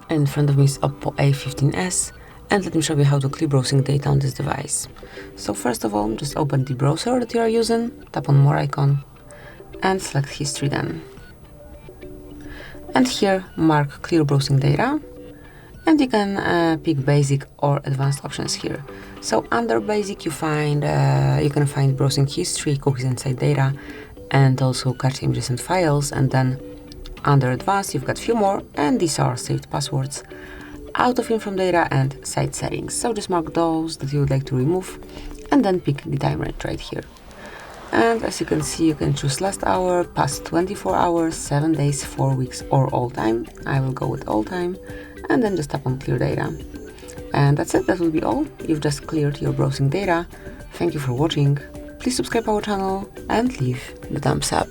In front of me is OPPO A15s, and let me show you how to clear browsing data on this device. So first of all, just open the browser that you are using, tap on more icon, and select history then. And here mark clear browsing data, and you can pick basic or advanced options here. So under basic you can find browsing history, cookies and site data, and also cache images and files. And then under advanced you've got a few more, and these are saved passwords, out of inform data, and site settings. So just mark those that you would like to remove, and then pick the time range right here. And as you can see, you can choose last hour, past 24 hours, 7 days, 4 weeks, or all time. I will go with all time, and then just tap on clear data. And that's it, that will be all. You've just cleared your browsing data. Thank you for watching. Please subscribe our channel and leave the thumbs up.